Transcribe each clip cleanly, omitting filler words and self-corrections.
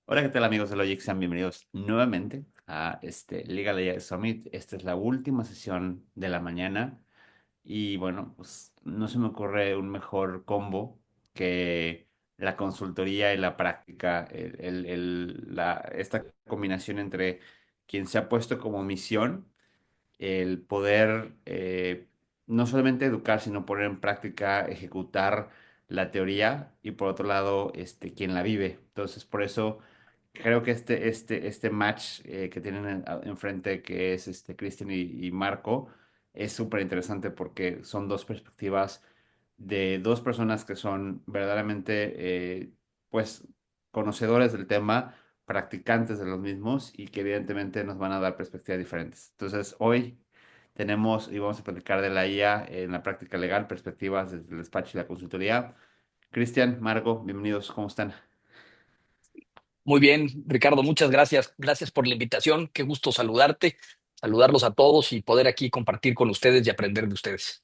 Hola, ¿qué tal amigos de Logic? Sean bienvenidos nuevamente a este Legal AI Summit. Esta es la última sesión de la mañana y bueno, pues no se me ocurre un mejor combo que la consultoría y la práctica, esta combinación entre quien se ha puesto como misión el poder no solamente educar, sino poner en práctica, ejecutar la teoría y por otro lado, quien la vive. Entonces, por eso creo que este match que tienen enfrente, que es Cristian y Marco, es súper interesante porque son dos perspectivas de dos personas que son verdaderamente, pues, conocedores del tema, practicantes de los mismos y que evidentemente nos van a dar perspectivas diferentes. Entonces, hoy tenemos y vamos a platicar de la IA en la práctica legal, perspectivas desde el despacho y la consultoría. Cristian, Marco, bienvenidos, ¿cómo están? Muy bien, Ricardo, muchas gracias. Gracias por la invitación. Qué gusto saludarte, saludarlos a todos y poder aquí compartir con ustedes y aprender de ustedes.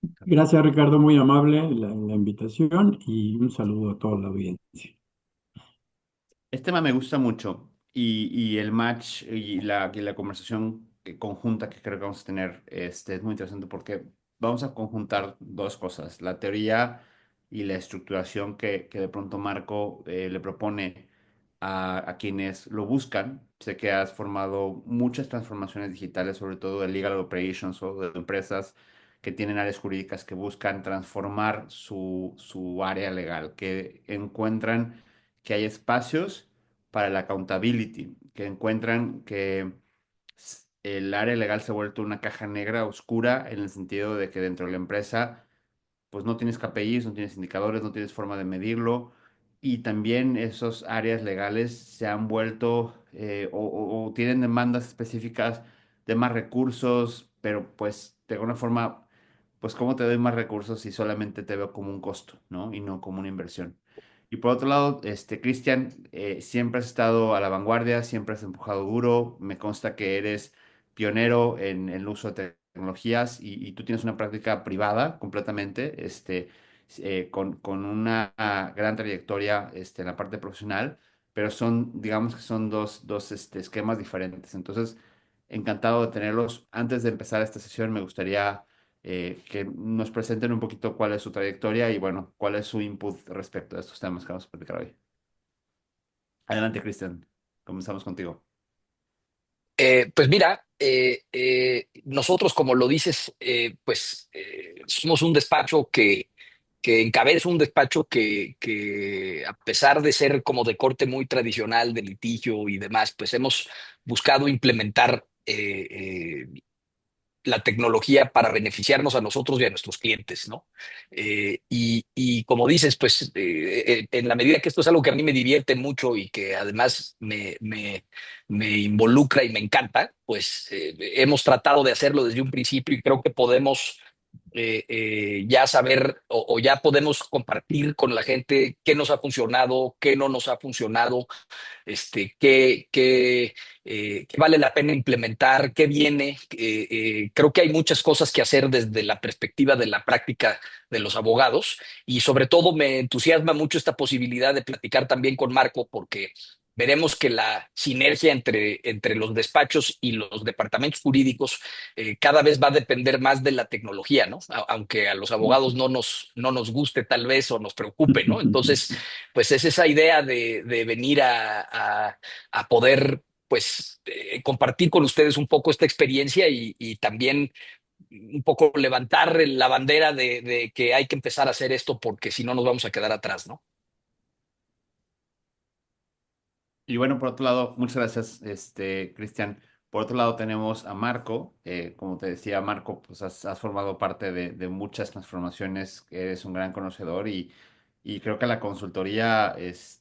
Gracias, Ricardo, muy amable la invitación y un saludo a toda la audiencia. Este tema me gusta mucho y el match y la conversación conjunta que creo que vamos a tener es muy interesante porque vamos a conjuntar dos cosas, la teoría y la estructuración que de pronto Marco le propone a quienes lo buscan. Sé que has formado muchas transformaciones digitales, sobre todo de legal operations o de empresas que tienen áreas jurídicas que buscan transformar su área legal, que encuentran que hay espacios para la accountability, que encuentran que el área legal se ha vuelto una caja negra oscura en el sentido de que dentro de la empresa pues no tienes KPIs, no tienes indicadores, no tienes forma de medirlo. Y también esas áreas legales se han vuelto o tienen demandas específicas de más recursos, pero pues de alguna forma, pues ¿cómo te doy más recursos si solamente te veo como un costo, ¿no? Y no como una inversión. Y por otro lado, Cristian, siempre has estado a la vanguardia, siempre has empujado duro. Me consta que eres pionero en el uso de tecnologías y tú tienes una práctica privada completamente, con una gran trayectoria en la parte profesional, pero son, digamos que son dos esquemas diferentes. Entonces, encantado de tenerlos. Antes de empezar esta sesión, me gustaría que nos presenten un poquito cuál es su trayectoria y, bueno, cuál es su input respecto a estos temas que vamos a platicar hoy. Adelante, Cristian. Comenzamos contigo. Pues mira, nosotros, como lo dices, somos un despacho que encabeza un despacho que, a pesar de ser como de corte muy tradicional de litigio y demás, pues hemos buscado implementar la tecnología para beneficiarnos a nosotros y a nuestros clientes, ¿no? Y como dices, en la medida que esto es algo que a mí me divierte mucho y que además me involucra y me encanta, hemos tratado de hacerlo desde un principio y creo que podemos ya saber o ya podemos compartir con la gente qué nos ha funcionado, qué no nos ha funcionado, qué vale la pena implementar, qué viene. Creo que hay muchas cosas que hacer desde la perspectiva de la práctica de los abogados y sobre todo me entusiasma mucho esta posibilidad de platicar también con Marco porque veremos que la sinergia entre los despachos y los departamentos jurídicos cada vez va a depender más de la tecnología, ¿no? Aunque a los abogados no nos guste tal vez o nos preocupe, ¿no? Entonces, pues es esa idea de venir a poder compartir con ustedes un poco esta experiencia y también un poco levantar la bandera de que hay que empezar a hacer esto porque si no nos vamos a quedar atrás, ¿no? Y bueno, por otro lado, muchas gracias, Cristian. Por otro lado, tenemos a Marco. Como te decía, Marco, pues has formado parte de muchas transformaciones, eres un gran conocedor y creo que la consultoría, es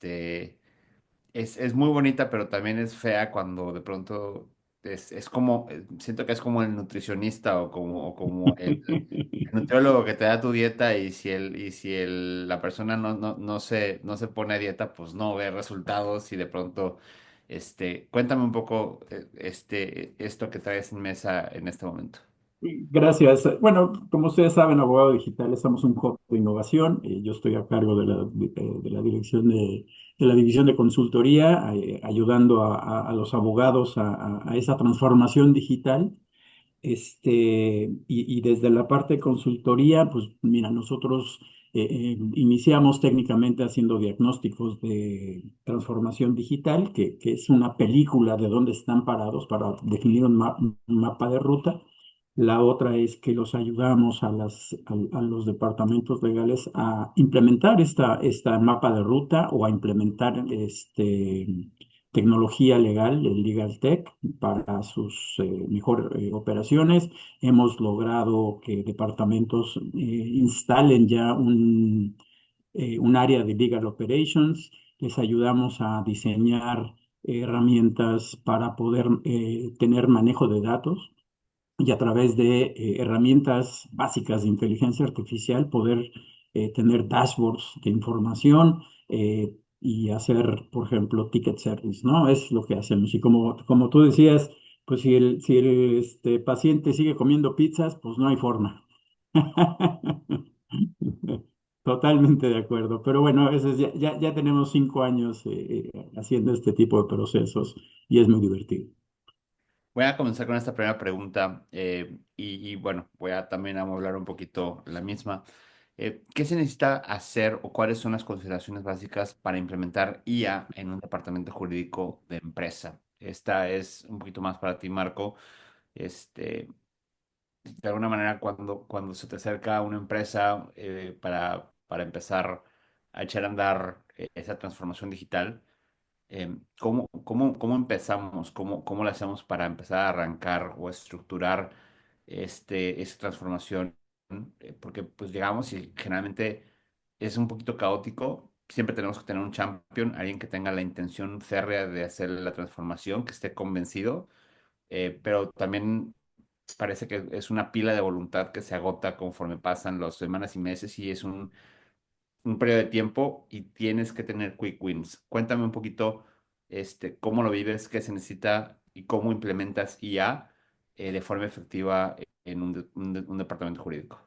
muy bonita, pero también es fea cuando de pronto es como, siento que es como el nutricionista o como el nutriólogo que te da tu dieta y si la persona no se pone a dieta, pues no ve resultados y de pronto, cuéntame un poco, esto que traes en mesa en este momento. Gracias. Bueno, como ustedes saben, Abogado Digital, estamos un hub de innovación. Yo estoy a cargo de la dirección de la división de consultoría, ayudando a los abogados a esa transformación digital. Y desde la parte de consultoría, pues mira, nosotros iniciamos técnicamente haciendo diagnósticos de transformación digital, que es una película de dónde están parados para definir un mapa de ruta. La otra es que los ayudamos a los departamentos legales a implementar esta mapa de ruta o a implementar tecnología legal, el Legal Tech, para sus mejores operaciones. Hemos logrado que departamentos instalen ya un área de Legal Operations. Les ayudamos a diseñar herramientas para poder tener manejo de datos y a través de herramientas básicas de inteligencia artificial poder tener dashboards de información y hacer, por ejemplo, ticket service, ¿no? Es lo que hacemos. Y como tú decías, pues si el paciente sigue comiendo pizzas, pues no hay forma. Totalmente de acuerdo. Pero bueno, ya tenemos 5 años haciendo este tipo de procesos y es muy divertido. Voy a comenzar con esta primera pregunta y bueno, voy a también hablar un poquito la misma. ¿Qué se necesita hacer o cuáles son las consideraciones básicas para implementar IA en un departamento jurídico de empresa? Esta es un poquito más para ti, Marco. Este, de alguna manera, cuando se te acerca una empresa para empezar a echar a andar esa transformación digital, ¿cómo empezamos? ¿Cómo lo hacemos para empezar a arrancar o estructurar esta transformación? Porque pues llegamos y generalmente es un poquito caótico. Siempre tenemos que tener un champion, alguien que tenga la intención férrea de hacer la transformación, que esté convencido, pero también parece que es una pila de voluntad que se agota conforme pasan las semanas y meses y es un periodo de tiempo y tienes que tener quick wins. Cuéntame un poquito cómo lo vives, qué se necesita y cómo implementas IA de forma efectiva en un departamento jurídico.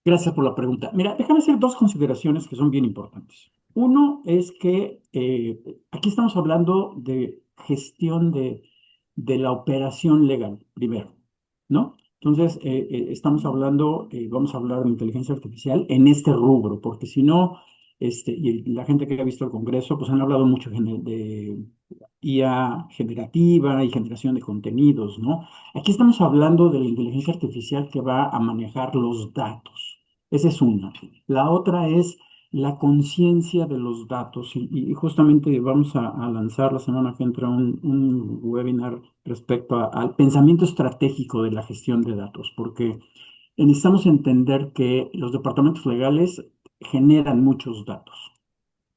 Gracias por la pregunta. Mira, déjame hacer dos consideraciones que son bien importantes. Uno es que aquí estamos hablando de gestión de la operación legal, primero, ¿no? Entonces, estamos hablando, vamos a hablar de inteligencia artificial en este rubro, porque si no, y la gente que ha visto el Congreso, pues han hablado mucho de IA generativa y generación de contenidos, ¿no? Aquí estamos hablando de la inteligencia artificial que va a manejar los datos. Esa es una. La otra es la conciencia de los datos. Y justamente vamos a lanzar la semana que entra un webinar respecto al pensamiento estratégico de la gestión de datos, porque necesitamos entender que los departamentos legales generan muchos datos.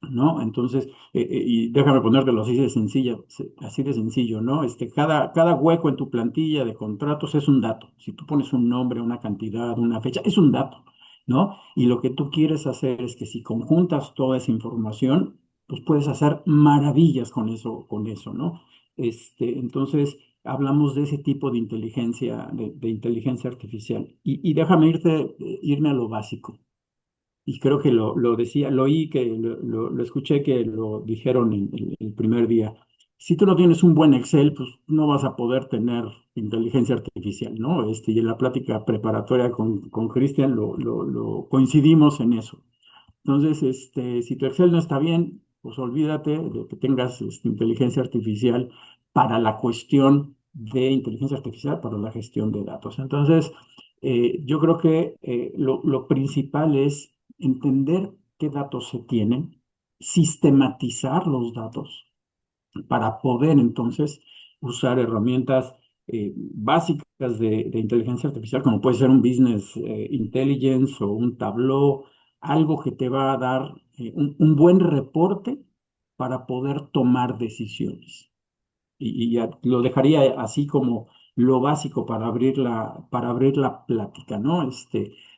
¿No? Entonces, y déjame ponértelo así de sencillo, así de sencillo, ¿no? Cada hueco en tu plantilla de contratos es un dato. Si tú pones un nombre, una cantidad, una fecha, es un dato, ¿no? Y lo que tú quieres hacer es que si conjuntas toda esa información, pues puedes hacer maravillas con eso, ¿no? Entonces, hablamos de ese tipo de inteligencia, de inteligencia artificial. Y déjame irme a lo básico. Y creo que lo decía, lo oí, que lo escuché que lo dijeron en el primer día. Si tú no tienes un buen Excel, pues no vas a poder tener inteligencia artificial, ¿no? Y en la plática preparatoria con Cristian lo coincidimos en eso. Entonces, si tu Excel no está bien, pues olvídate de que tengas inteligencia artificial para la cuestión de inteligencia artificial, para la gestión de datos. Entonces, yo creo que lo principal es entender qué datos se tienen, sistematizar los datos para poder entonces usar herramientas básicas de inteligencia artificial, como puede ser un business intelligence o un Tableau, algo que te va a dar un buen reporte para poder tomar decisiones. Y ya lo dejaría así como lo básico para abrir la plática, ¿no?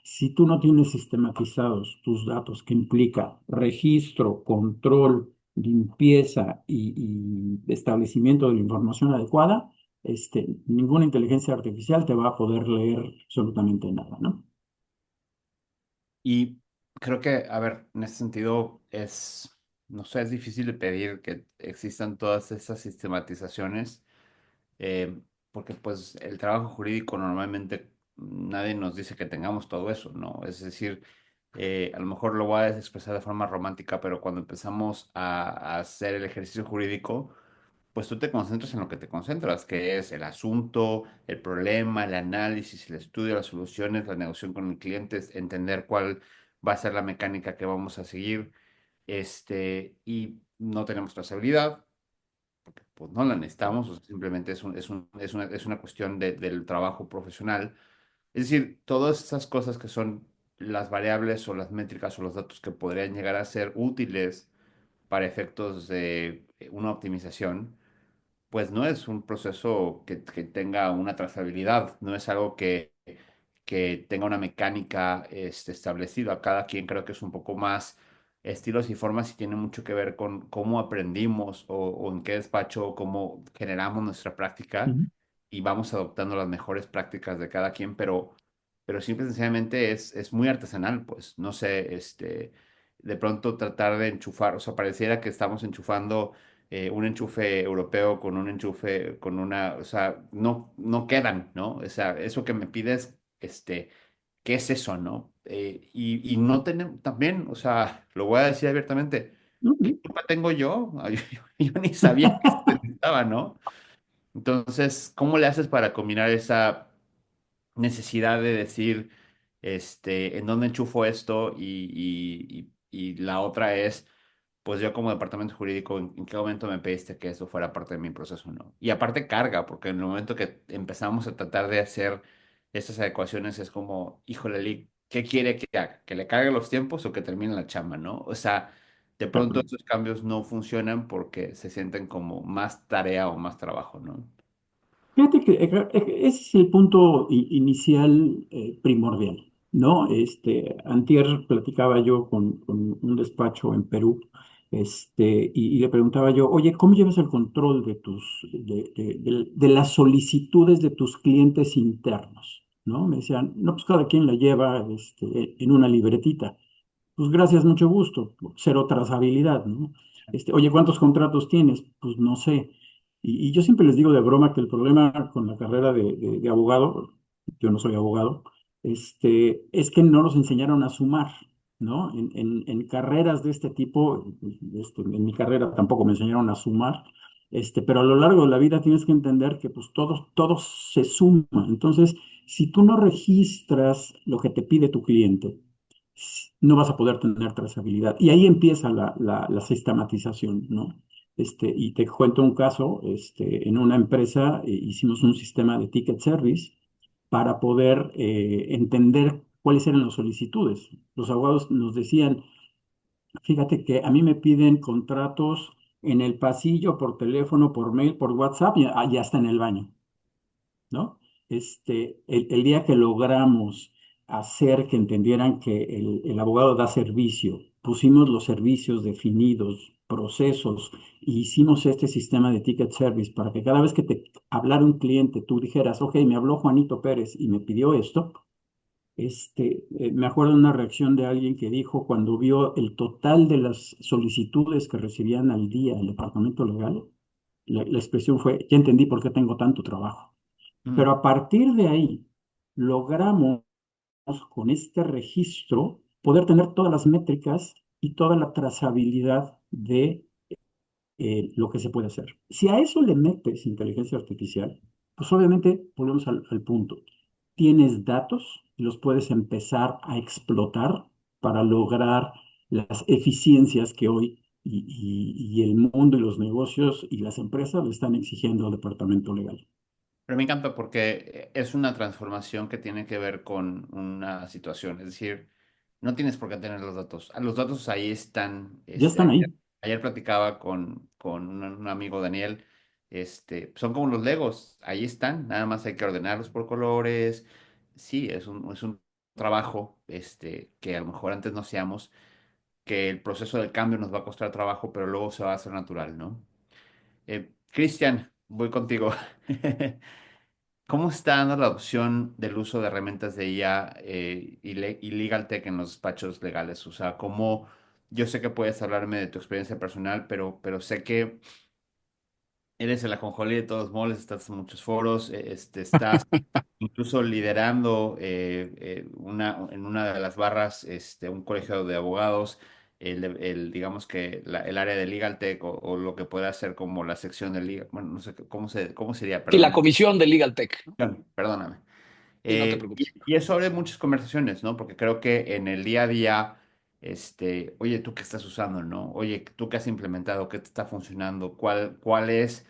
Si tú no tienes sistematizados tus datos, que implica registro, control, limpieza y establecimiento de la información adecuada, ninguna inteligencia artificial te va a poder leer absolutamente nada, ¿no? Y creo que, a ver, en ese sentido no sé, es difícil de pedir que existan todas esas sistematizaciones, eh, porque pues el trabajo jurídico normalmente nadie nos dice que tengamos todo eso, ¿no? Es decir, a lo mejor lo voy a expresar de forma romántica, pero cuando empezamos a hacer el ejercicio jurídico, pues tú te concentras en lo que te concentras, que es el asunto, el problema, el análisis, el estudio, las soluciones, la negociación con el cliente, es entender cuál va a ser la mecánica que vamos a seguir, y no tenemos trazabilidad, pues no la necesitamos, o sea, simplemente es una cuestión del trabajo profesional. Es decir, todas esas cosas que son las variables o las métricas o los datos que podrían llegar a ser útiles para efectos de una optimización, pues no es un proceso que tenga una trazabilidad, no es algo que tenga una mecánica establecida. Cada quien creo que es un poco más estilos y formas y tiene mucho que ver con cómo aprendimos o en qué despacho, cómo generamos nuestra práctica Ujú, y vamos adoptando las mejores prácticas de cada quien, pero simple y sencillamente es muy artesanal, pues, no sé, de pronto tratar de enchufar, o sea, pareciera que estamos enchufando un enchufe europeo con un enchufe, con una, o sea, no quedan, ¿no? O sea, eso que me pides, ¿qué es eso, no? Y no tenemos, también, o sea, lo voy a decir abiertamente, ¿qué ujú. culpa tengo yo? Yo ni sabía que se necesitaba, ¿no? Entonces, ¿cómo le haces para combinar esa necesidad de decir, en dónde enchufo esto y la otra es, pues yo como departamento jurídico, ¿en qué momento me pediste que eso fuera parte de mi proceso, no? Y aparte carga, porque en el momento que empezamos a tratar de hacer estas adecuaciones es como, híjole, Lee, ¿qué quiere que haga? ¿Que le cargue los tiempos o que termine la chamba, no? O sea, de pronto esos cambios no funcionan porque se sienten como más tarea o más trabajo, ¿no? Fíjate que ese es el punto inicial primordial, ¿no? Antier platicaba yo con un despacho en Perú, y le preguntaba yo, oye, ¿cómo llevas el control de las solicitudes de tus clientes internos? ¿No? Me decían, no, pues cada quien la lleva, en una libretita. Pues gracias, mucho gusto. Cero trazabilidad, ¿no? Oye, ¿cuántos contratos tienes? Pues no sé. Y yo siempre les digo de broma que el problema con la carrera de abogado, yo no soy abogado, es que no nos enseñaron a sumar, ¿no? En carreras de este tipo, en mi carrera tampoco me enseñaron a sumar, pero a lo largo de la vida tienes que entender que pues todo se suma. Entonces, si tú no registras lo que te pide tu cliente, no vas a poder tener trazabilidad. Y ahí empieza la sistematización, ¿no? Y te cuento un caso, en una empresa hicimos un sistema de ticket service para poder entender cuáles eran las solicitudes. Los abogados nos decían, fíjate que a mí me piden contratos en el pasillo, por teléfono, por mail, por WhatsApp y hasta en el baño. ¿No? El día que logramos hacer que entendieran que el abogado da servicio, pusimos los servicios definidos, procesos, e hicimos este sistema de ticket service para que cada vez que te hablara un cliente, tú dijeras, ok, me habló Juanito Pérez y me pidió esto. Me acuerdo de una reacción de alguien que dijo cuando vio el total de las solicitudes que recibían al día el departamento legal, la expresión fue, ya entendí por qué tengo tanto trabajo. Pero Mm. a partir de ahí, logramos con este registro poder tener todas las métricas y toda la trazabilidad de lo que se puede hacer. Si a eso le metes inteligencia artificial, pues obviamente volvemos al punto. Tienes datos y los puedes empezar a explotar para lograr las eficiencias que hoy y el mundo y los negocios y las empresas le están exigiendo al departamento legal. Pero me encanta porque es una transformación que tiene que ver con una situación. Es decir, no tienes por qué tener los datos. Los datos ahí están. Ya están ahí. Ayer platicaba con un amigo Daniel. Son como los Legos. Ahí están. Nada más hay que ordenarlos por colores. Sí, es un trabajo que a lo mejor antes no hacíamos, que el proceso del cambio nos va a costar trabajo, pero luego se va a hacer natural, ¿no? Cristian, voy contigo. ¿Cómo está dando la adopción del uso de herramientas de IA y Legal Tech en los despachos legales? O sea, ¿cómo? Yo sé que puedes hablarme de tu experiencia personal, pero sé que eres el ajonjolí de todos modos, estás en muchos foros, estás incluso liderando en una de las barras un colegio de abogados, digamos que el área de Legal Tech o lo que pueda ser como la sección de Legal, bueno, no sé cómo sería, Y la perdón, comisión de Legal Tech, ¿no? perdóname. Y no te preocupes. Y eso abre muchas conversaciones, ¿no? Porque creo que en el día a día, oye, ¿tú qué estás usando, no? Oye, ¿tú qué has implementado? ¿Qué te está funcionando? ¿Cuál es?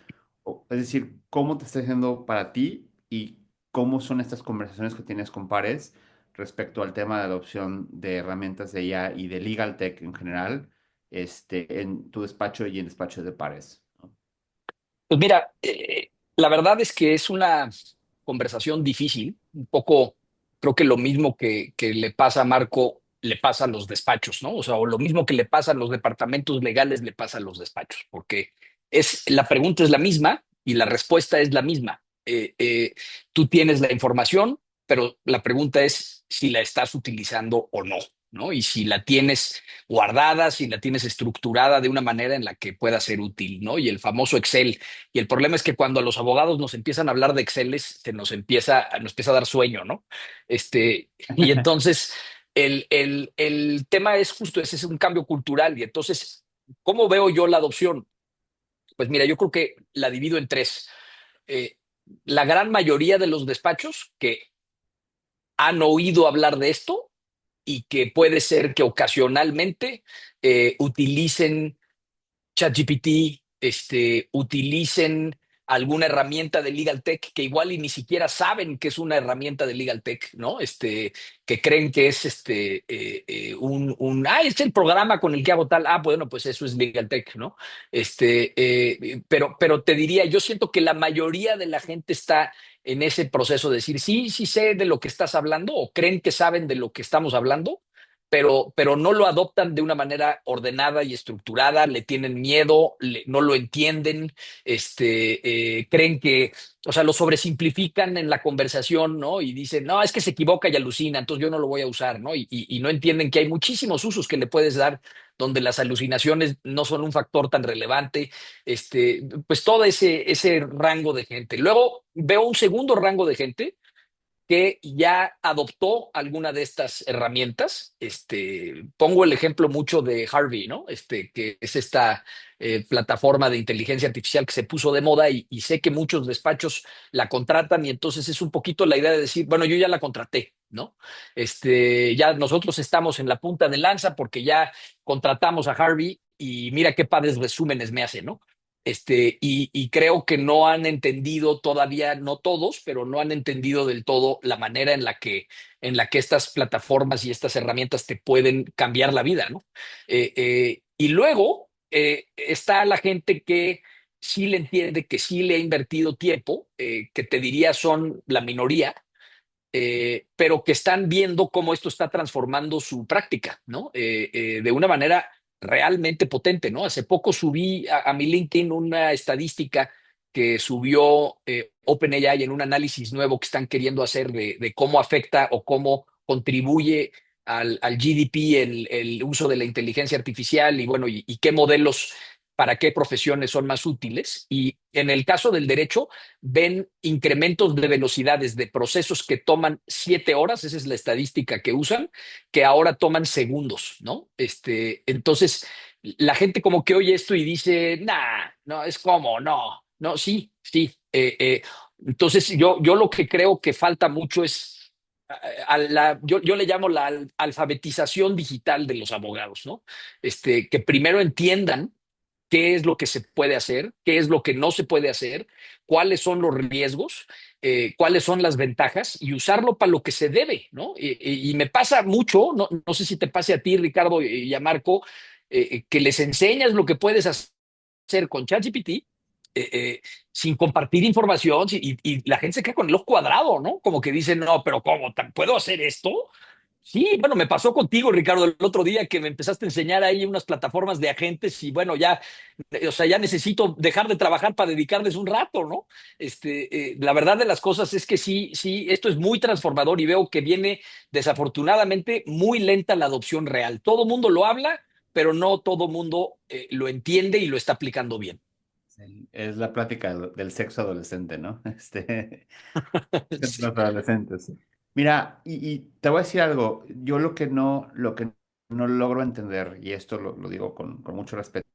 Es decir, ¿cómo te está haciendo para ti y cómo son estas conversaciones que tienes con pares respecto al tema de adopción de herramientas de IA y de Legal Tech en general, en tu despacho y en despacho de pares, ¿no? Pues mira, la verdad es que es una conversación difícil, un poco, creo que lo mismo que le pasa a Marco, le pasa a los despachos, ¿no? O sea, o lo mismo que le pasa a los departamentos legales, le pasa a los despachos, porque la pregunta es la misma y la respuesta es la misma. Tú tienes la información, pero la pregunta es si la estás utilizando o no, ¿no? Y si la tienes guardada, si la tienes estructurada de una manera en la que pueda ser útil, ¿no? Y el famoso Excel. Y el problema es que cuando a los abogados nos empiezan a hablar de Excel, se nos empieza a dar sueño, ¿no? Y entonces el tema es justo ese, es un cambio cultural. Y entonces, ¿cómo veo yo la adopción? Pues mira, yo creo que la divido en tres. Eh, la gran mayoría de los despachos que han oído hablar de esto y que puede ser que ocasionalmente utilicen ChatGPT, utilicen alguna herramienta de Legal Tech que igual y ni siquiera saben que es una herramienta de Legal Tech, ¿no? Que creen que es es el programa con el que hago tal, bueno, pues eso es Legal Tech, ¿no? Pero te diría, yo siento que la mayoría de la gente está en ese proceso de decir, sí, sí sé de lo que estás hablando o creen que saben de lo que estamos hablando, pero no lo adoptan de una manera ordenada y estructurada, le tienen miedo, no lo entienden, creen que, o sea, lo sobresimplifican en la conversación, ¿no? Y dicen, no, es que se equivoca y alucina, entonces yo no lo voy a usar, ¿no? Y no entienden que hay muchísimos usos que le puedes dar donde las alucinaciones no son un factor tan relevante, pues todo ese rango de gente. Luego veo un segundo rango de gente que ya adoptó alguna de estas herramientas. Pongo el ejemplo mucho de Harvey, ¿no? Que es esta plataforma de inteligencia artificial que se puso de moda y sé que muchos despachos la contratan y entonces es un poquito la idea de decir, bueno, yo ya la contraté, ¿no? Ya nosotros estamos en la punta de lanza porque ya contratamos a Harvey y mira qué padres resúmenes me hace, ¿no? Y creo que no han entendido todavía, no todos, pero no han entendido del todo la manera en la que estas plataformas y estas herramientas te pueden cambiar la vida, ¿no? Y luego está la gente que sí le entiende, que sí le ha invertido tiempo, que te diría son la minoría, pero que están viendo cómo esto está transformando su práctica, ¿no? De una manera realmente potente, ¿no? Hace poco subí a mi LinkedIn una estadística que subió OpenAI en un análisis nuevo que están queriendo hacer de cómo afecta o cómo contribuye al GDP el uso de la inteligencia artificial y bueno, y qué modelos para qué profesiones son más útiles. Y en el caso del derecho, ven incrementos de velocidades de procesos que toman 7 horas, esa es la estadística que usan, que ahora toman segundos, ¿no? Entonces, la gente como que oye esto y dice, nah, no, es como, no, no, sí, sí. Entonces, yo lo que creo que falta mucho es yo le llamo la alfabetización digital de los abogados, ¿no? Que primero entiendan qué es lo que se puede hacer, qué es lo que no se puede hacer, cuáles son los riesgos, cuáles son las ventajas y usarlo para lo que se debe, ¿no? Y me pasa mucho, no sé si te pase a ti, Ricardo, y a Marco, que les enseñas lo que puedes hacer con ChatGPT sin compartir información y la gente se queda con el ojo cuadrado, ¿no? Como que dicen, no, pero ¿cómo? ¿Puedo hacer esto? Sí, bueno, me pasó contigo, Ricardo, el otro día que me empezaste a enseñar ahí unas plataformas de agentes y bueno, ya, o sea, ya necesito dejar de trabajar para dedicarles un rato, ¿no? La verdad de las cosas es que sí, sí, esto es muy transformador y veo que viene desafortunadamente muy lenta la adopción real. Todo mundo lo habla, pero no todo mundo lo entiende y lo está aplicando bien. Sí, es la plática del sexo adolescente, ¿no? Entre los adolescentes. Mira, y te voy a decir algo, yo lo que no logro entender, y esto lo digo con mucho respeto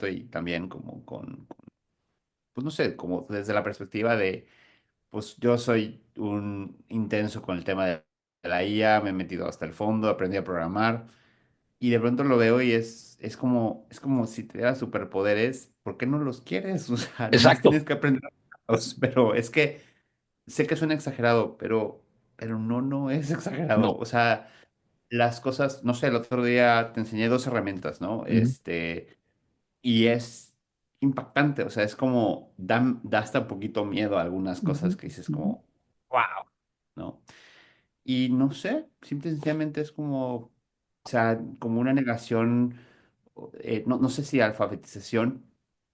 y también como pues no sé, como desde la perspectiva de, pues yo soy un intenso con el tema de la IA, me he metido hasta el fondo, aprendí a programar, y de pronto lo veo y es como si te diera superpoderes, ¿por qué no los quieres? O sea, nomás Exacto. tienes que aprender a usarlos, pero es que sé que suena exagerado, pero no es exagerado. No. O sea, las cosas, no sé, el otro día te enseñé dos herramientas, ¿no? Ujú, Y es impactante, o sea, es como, da hasta un poquito miedo a algunas Ujú, cosas que dices ujú, como, wow, ¿no? Y no sé, simple y sencillamente es como, o sea, como una negación, no sé si alfabetización,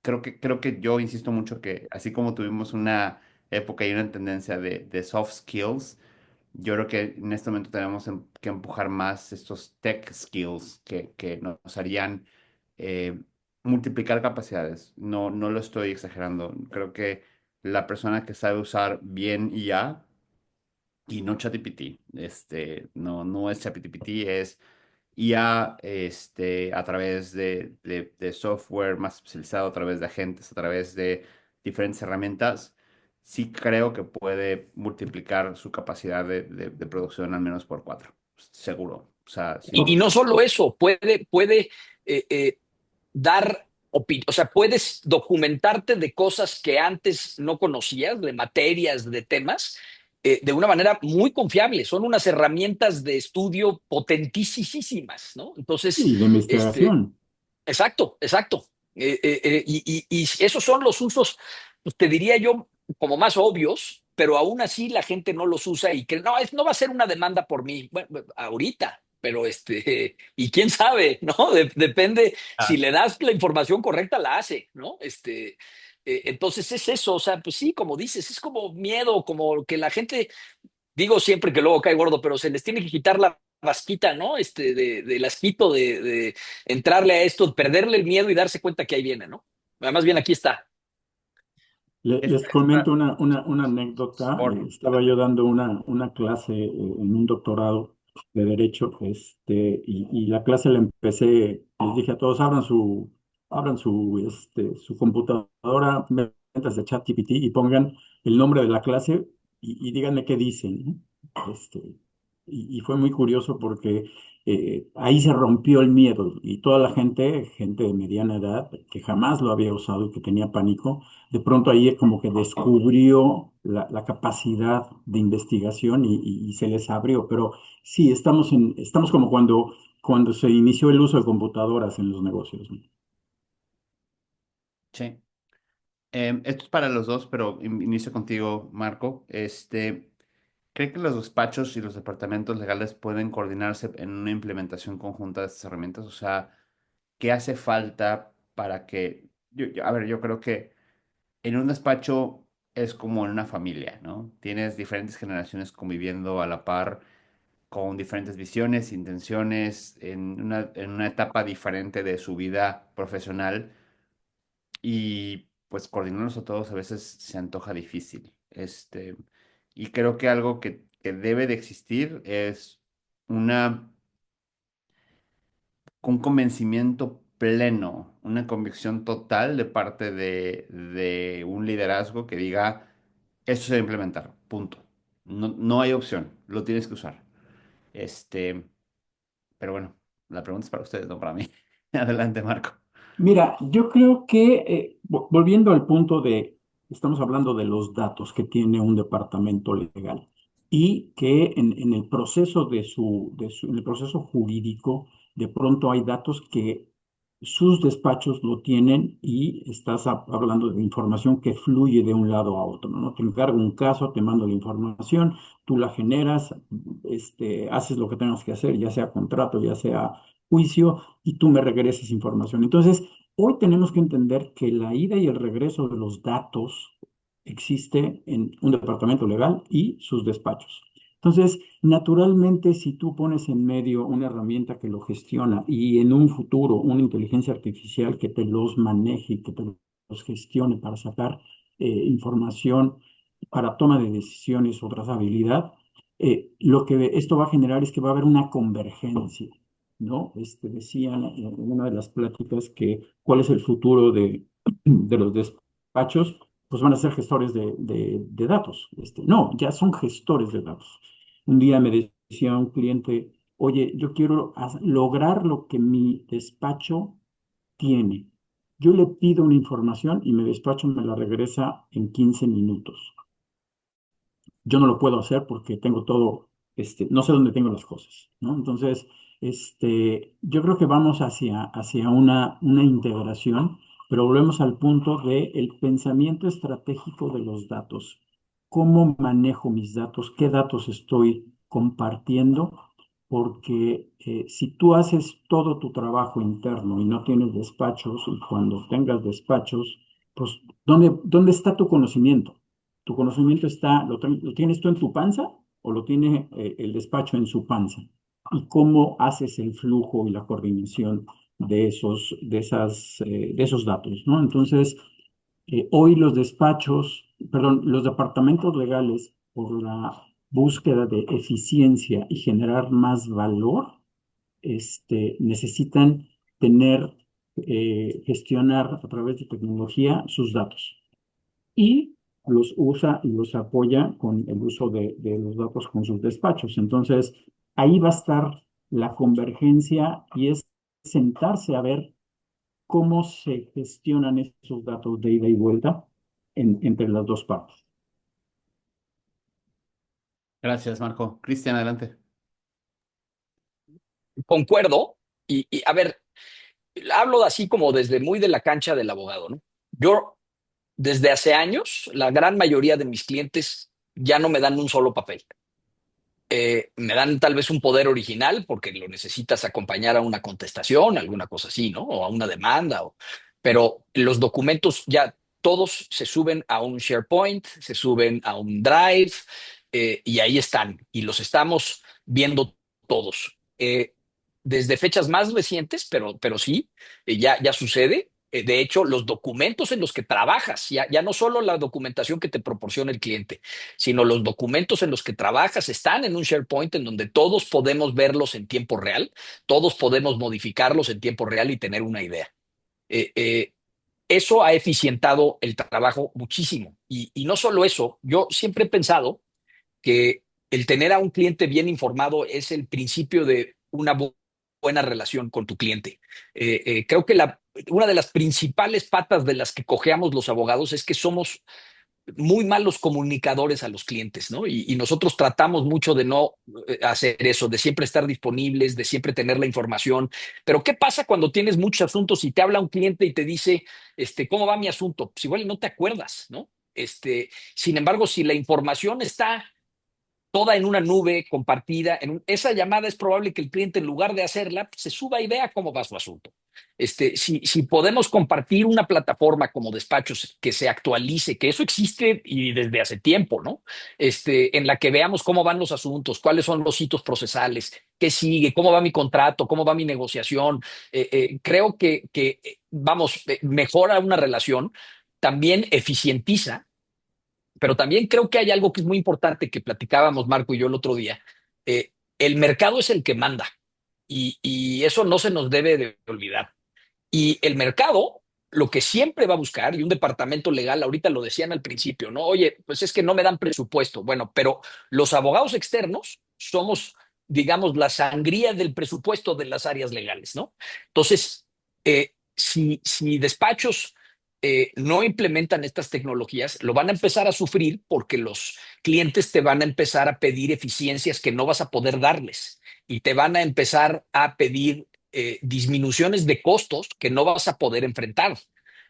creo que yo insisto mucho que así como tuvimos una época y una tendencia de soft skills, yo creo que en este momento tenemos que empujar más estos tech skills que nos harían eh, multiplicar capacidades. No lo estoy exagerando. Creo que la persona que sabe usar bien IA y no ChatGPT, no es ChatGPT, es IA a través de software más especializado, a través de agentes, a través de diferentes herramientas, sí creo que puede multiplicar su capacidad de producción al menos por cuatro, seguro. O sea, sin Y duda. no solo eso, puede dar opinión, o sea, puedes documentarte de cosas que antes no conocías, de materias, de temas, de una manera muy confiable. Son unas herramientas de estudio potentísimas, ¿no? Entonces, y de este, investigación. exacto, exacto. Y esos son los usos, pues, te diría yo, como más obvios, pero aún así la gente no los usa y que no, no va a ser una demanda por mí. Bueno, ahorita, pero y quién sabe, ¿no? Depende, si Ah, le das la información correcta, la hace, ¿no? Entonces es eso, o sea, pues sí, como dices, es como miedo, como que la gente, digo siempre que luego cae gordo, pero se les tiene que quitar la vasquita, ¿no? Del asquito de entrarle a esto, perderle el miedo y darse cuenta que ahí viene, ¿no? Además, bien, aquí está. Les esta comento una anécdota. por, Estaba yo dando una clase en un doctorado de Derecho, y la clase la empecé, les dije a todos, abran su computadora, ventas de ChatGPT y pongan el nombre de la clase y díganme qué dicen, ¿no? Y fue muy curioso porque ahí se rompió el miedo y toda la gente de mediana edad, que jamás lo había usado y que tenía pánico, de pronto ahí como que descubrió la capacidad de investigación y se les abrió. Pero sí, estamos como cuando se inició el uso de computadoras en los negocios, ¿no? sí. Esto es para los dos, pero inicio contigo, Marco. ¿Cree que los despachos y los departamentos legales pueden coordinarse en una implementación conjunta de estas herramientas? O sea, ¿qué hace falta para que... a ver, yo creo que en un despacho es como en una familia, ¿no? Tienes diferentes generaciones conviviendo a la par, con diferentes visiones, intenciones, en una etapa diferente de su vida profesional y pues coordinarlos a todos a veces se antoja difícil. Y creo que algo que debe de existir es una, un convencimiento pleno, una convicción total de parte de un liderazgo que diga, esto se debe implementar, punto. No hay opción, lo tienes que usar. Este, pero bueno, la pregunta es para ustedes, no para mí. Adelante, Marco. Mira, yo creo que, volviendo al punto estamos hablando de los datos que tiene un departamento legal y que en el proceso en el proceso jurídico, de pronto hay datos que sus despachos lo tienen y estás hablando de información que fluye de un lado a otro, ¿no? Te encargo un caso, te mando la información, tú la generas, haces lo que tengas que hacer, ya sea contrato, ya sea juicio, y tú me regresas información. Entonces, hoy tenemos que entender que la ida y el regreso de los datos existe en un departamento legal y sus despachos. Entonces, naturalmente, si tú pones en medio una herramienta que lo gestiona y en un futuro una inteligencia artificial que te los maneje y que te los gestione para sacar información para toma de decisiones o trazabilidad, lo que esto va a generar es que va a haber una convergencia, ¿no? Decían en una de las pláticas que cuál es el futuro de los despachos, pues van a ser gestores de datos. No, ya son gestores de datos. Un día me decía un cliente, oye, yo quiero lograr lo que mi despacho tiene. Yo le pido una información y mi despacho me la regresa en 15 minutos. Yo no lo puedo hacer porque tengo todo, no sé dónde tengo las cosas, ¿no? Entonces, yo creo que vamos hacia una integración, pero volvemos al punto del pensamiento estratégico de los datos. ¿Cómo manejo mis datos? ¿Qué datos estoy compartiendo? Porque si tú haces todo tu trabajo interno y no tienes despachos, y cuando tengas despachos, pues, ¿dónde está tu conocimiento? ¿Tu conocimiento lo tienes tú en tu panza o lo tiene el despacho en su panza? ¿Y cómo haces el flujo y la coordinación de esos datos, ¿no? Entonces, hoy los despachos, perdón, los departamentos legales, por la búsqueda de eficiencia y generar más valor, necesitan gestionar a través de tecnología sus datos y los usa y los apoya con el uso de los datos con sus despachos. Entonces, ahí va a estar la convergencia y es sentarse a ver cómo se gestionan esos datos de ida y vuelta entre las dos partes. Gracias, Marco. Cristian, adelante. Concuerdo. Y a ver, hablo así como desde muy de la cancha del abogado, ¿no? Yo, desde hace años, la gran mayoría de mis clientes ya no me dan un solo papel. Me dan tal vez un poder original porque lo necesitas acompañar a una contestación, alguna cosa así, ¿no? O a una demanda. Pero los documentos ya todos se suben a un SharePoint, se suben a un Drive, y ahí están. Y los estamos viendo todos. Desde fechas más recientes, pero sí, ya sucede. De hecho, los documentos en los que trabajas, ya no solo la documentación que te proporciona el cliente, sino los documentos en los que trabajas están en un SharePoint en donde todos podemos verlos en tiempo real, todos podemos modificarlos en tiempo real y tener una idea. Eh, eh, Eso ha eficientado el trabajo muchísimo. Y no solo eso, yo siempre he pensado que el tener a un cliente bien informado es el principio de una buena relación con tu cliente. Creo que una de las principales patas de las que cojeamos los abogados es que somos muy malos comunicadores a los clientes, ¿no? Y nosotros tratamos mucho de no hacer eso, de siempre estar disponibles, de siempre tener la información. Pero ¿qué pasa cuando tienes muchos asuntos y te habla un cliente y te dice, ¿cómo va mi asunto? Pues igual no te acuerdas, ¿no? Sin embargo, si la información está toda en una nube compartida. Esa llamada es probable que el cliente, en lugar de hacerla, se suba y vea cómo va su asunto. Si podemos compartir una plataforma como despachos que se actualice, que eso existe y desde hace tiempo, ¿no? En la que veamos cómo van los asuntos, cuáles son los hitos procesales, qué sigue, cómo va mi contrato, cómo va mi negociación. Creo que mejora una relación, también eficientiza, pero también creo que hay algo que es muy importante que platicábamos Marco y yo el otro día. El mercado es el que manda y eso no se nos debe de olvidar. Y el mercado lo que siempre va a buscar, y un departamento legal, ahorita lo decían al principio, ¿no? Oye, pues es que no me dan presupuesto. Bueno, pero los abogados externos somos, digamos, la sangría del presupuesto de las áreas legales, ¿no? Entonces, si despachos no implementan estas tecnologías, lo van a empezar a sufrir porque los clientes te van a empezar a pedir eficiencias que no vas a poder darles y te van a empezar a pedir disminuciones de costos que no vas a poder enfrentar.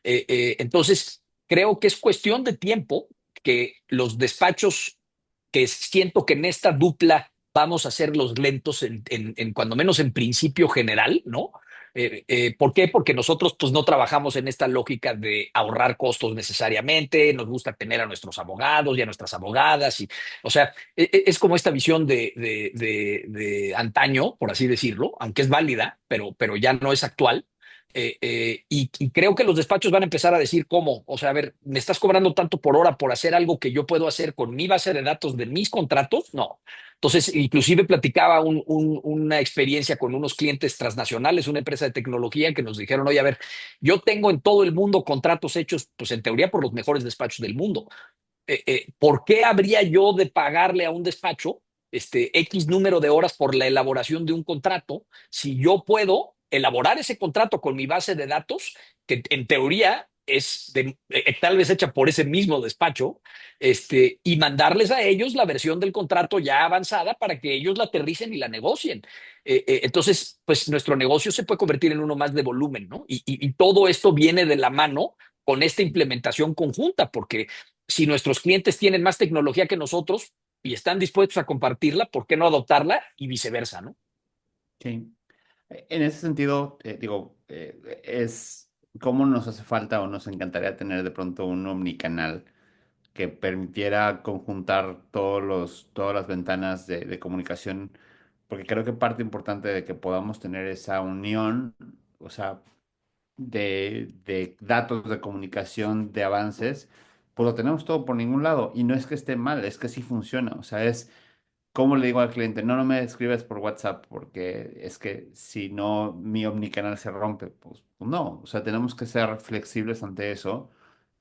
Entonces, creo que es cuestión de tiempo que los despachos, que siento que en esta dupla vamos a ser los lentos cuando menos en principio general, ¿no? ¿Por qué? Porque nosotros pues no trabajamos en esta lógica de ahorrar costos necesariamente, nos gusta tener a nuestros abogados y a nuestras abogadas, y, o sea, es como esta visión de antaño, por así decirlo, aunque es válida, pero ya no es actual. Y creo que los despachos van a empezar a decir cómo, o sea, a ver, ¿me estás cobrando tanto por hora por hacer algo que yo puedo hacer con mi base de datos de mis contratos? No. Entonces, inclusive platicaba una experiencia con unos clientes transnacionales, una empresa de tecnología que nos dijeron, oye, a ver, yo tengo en todo el mundo contratos hechos, pues en teoría por los mejores despachos del mundo. ¿Por qué habría yo de pagarle a un despacho X número de horas por la elaboración de un contrato si yo puedo elaborar ese contrato con mi base de datos, que en teoría es tal vez hecha por ese mismo despacho, y mandarles a ellos la versión del contrato ya avanzada para que ellos la aterricen y la negocien? Entonces, pues nuestro negocio se puede convertir en uno más de volumen, ¿no? Y todo esto viene de la mano con esta implementación conjunta, porque si nuestros clientes tienen más tecnología que nosotros y están dispuestos a compartirla, ¿por qué no adoptarla? Y viceversa, ¿no? Sí. En ese sentido, digo, es cómo nos hace falta o nos encantaría tener de pronto un omnicanal que permitiera conjuntar todas las ventanas de comunicación, porque creo que parte importante de que podamos tener esa unión, o sea, de datos de comunicación, de avances, pues lo tenemos todo por ningún lado. Y no es que esté mal, es que sí funciona. O sea, es como le digo al cliente, no, no me escribes por WhatsApp porque es que si no mi omnicanal se rompe, pues no. O sea, tenemos que ser flexibles ante eso,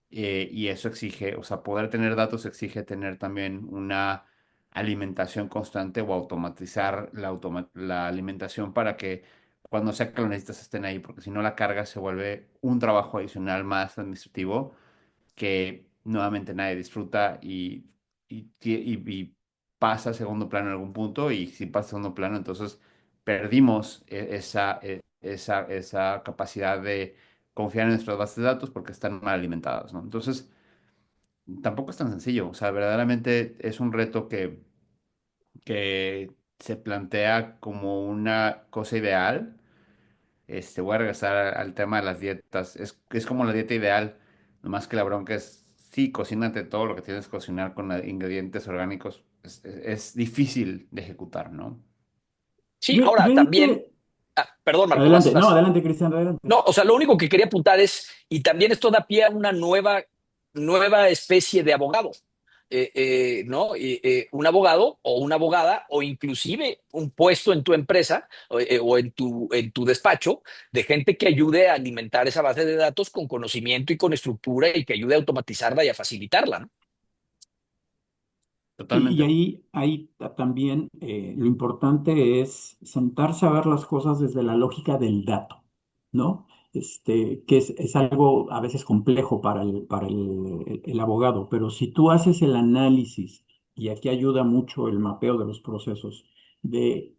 y eso exige, o sea, poder tener datos exige tener también una alimentación constante o automatizar la alimentación para que cuando sea que lo necesitas estén ahí, porque si no la carga se vuelve un trabajo adicional más administrativo que nuevamente nadie disfruta y pasa a segundo plano en algún punto, y si pasa a segundo plano, entonces perdimos esa capacidad de confiar en nuestras bases de datos porque están mal alimentadas, ¿no? Entonces, tampoco es tan sencillo, o sea, verdaderamente es un reto que se plantea como una cosa ideal. Voy a regresar al tema de las dietas. Es como la dieta ideal, nomás que la bronca es, sí, cocínate todo lo que tienes que cocinar con ingredientes orgánicos. Es difícil de ejecutar, ¿no? Sí, Yo ahora ahí también, perdón, Marco, adelante, no, vas. adelante, Cristian, adelante. No, o sea, lo único que quería apuntar es, y también esto da pie a una nueva especie de abogado, ¿no? Un abogado o una abogada o inclusive un puesto en tu empresa o en tu despacho de gente que ayude a alimentar esa base de datos con conocimiento y con estructura y que ayude a automatizarla y a facilitarla, ¿no? Sí, y Totalmente. ahí también lo importante es sentarse a ver las cosas desde la lógica del dato, ¿no? Que es algo a veces complejo para el abogado, pero si tú haces el análisis, y aquí ayuda mucho el mapeo de los procesos, de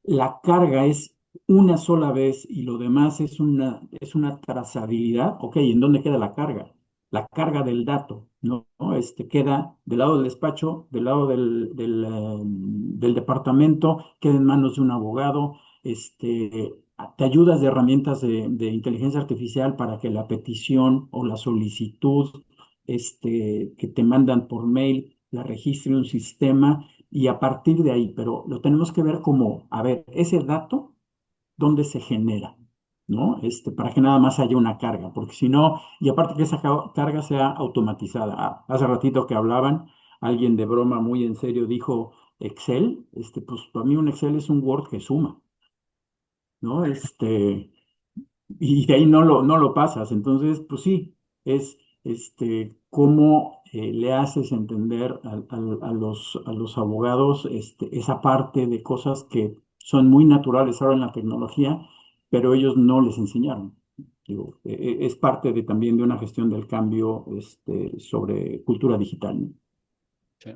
la carga es una sola vez y lo demás es una trazabilidad. Ok, ¿en dónde queda la carga? La carga del dato, ¿no? Queda del lado del despacho, del lado del departamento, queda en manos de un abogado. Te ayudas de herramientas de inteligencia artificial para que la petición o la solicitud que te mandan por mail la registre un sistema y a partir de ahí, pero lo tenemos que ver como, a ver, ese dato, ¿dónde se genera? ¿No? Para que nada más haya una carga, porque si no, y aparte que esa carga sea automatizada. Hace ratito que hablaban, alguien de broma muy en serio dijo Excel, pues para mí un Excel es un Word que suma, ¿no? Y de ahí no lo pasas. Entonces, pues sí, es cómo le haces entender a los abogados esa parte de cosas que son muy naturales ahora en la tecnología, pero ellos no les enseñaron. Digo, es parte también de una gestión del cambio sobre cultura digital, ¿no? Sí.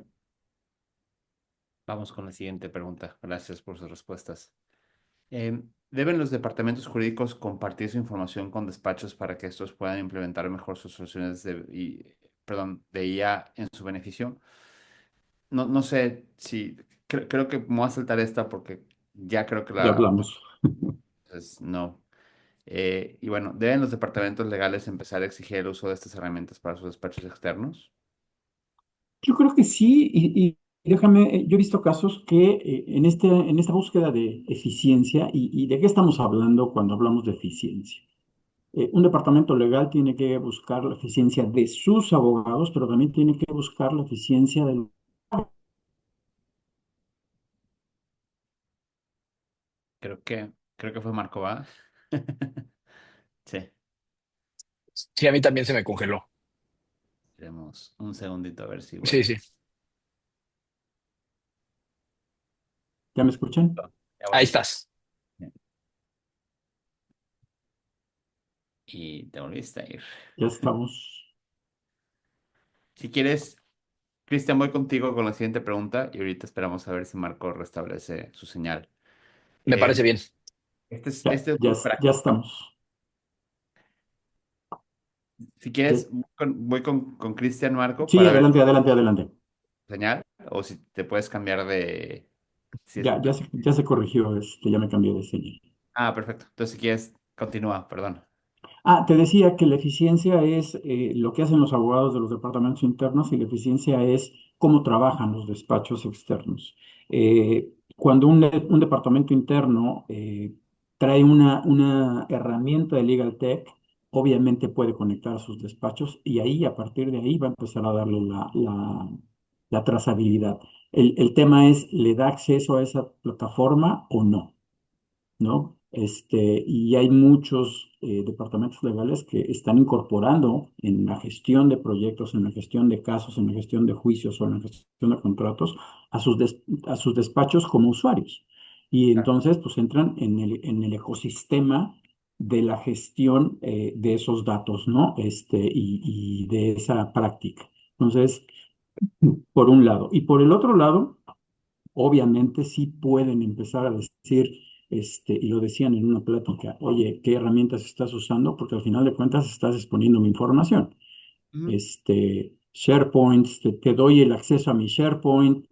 Vamos con la siguiente pregunta. Gracias por sus respuestas. ¿Deben los departamentos jurídicos compartir su información con despachos para que estos puedan implementar mejor sus soluciones perdón, de IA en su beneficio? No, no sé si, creo que me voy a saltar esta porque ya creo que Ya la, hablamos. pues, no. Y bueno, ¿deben los departamentos legales empezar a exigir el uso de estas herramientas para sus despachos externos? Yo creo que sí, y déjame, yo he visto casos que en esta búsqueda de eficiencia, y de qué estamos hablando cuando hablamos de eficiencia. Un departamento legal tiene que buscar la eficiencia de sus abogados, pero también tiene que buscar la eficiencia del... Creo que fue Marco, ¿va? Sí, Sí, a mí también se me congeló. tenemos un segundito a ver si Sí, vuelve. sí. ¿Ya me escuchan? Ya Ahí volví. estás. Y te volviste a ir. Ya estamos. Si quieres, Cristian, voy contigo con la siguiente pregunta y ahorita esperamos a ver si Marco restablece su señal. Me parece Eh, bien. este es Ya, muy ya práctico. estamos. Si Ya- quieres, voy con Cristian, Marco, sí, para ver adelante, adelante, adelante. tu señal o si te puedes cambiar de... Si es... Ya se corrigió, ya me cambié de señal. Ah, perfecto. Entonces, si quieres, continúa, perdón. Ah, te decía que la eficiencia es lo que hacen los abogados de los departamentos internos y la eficiencia es cómo trabajan los despachos externos. Cuando un departamento interno trae una herramienta de Legal Tech, obviamente puede conectar a sus despachos y ahí, a partir de ahí, va a empezar a darle la trazabilidad. El tema es, ¿le da acceso a esa plataforma o no? ¿No? Y hay muchos departamentos legales que están incorporando en la gestión de proyectos, en la gestión de casos, en la gestión de juicios o en la gestión de contratos a sus despachos como usuarios. Y Claro. entonces, pues entran en el ecosistema de la gestión de esos datos, ¿no? Y de esa práctica. Entonces, por un lado. Y por el otro lado, obviamente sí pueden empezar a decir, y lo decían en una plática, oye, ¿qué herramientas estás usando? Porque al final de cuentas estás exponiendo mi información. Ujú. SharePoint, te doy el acceso a mi SharePoint,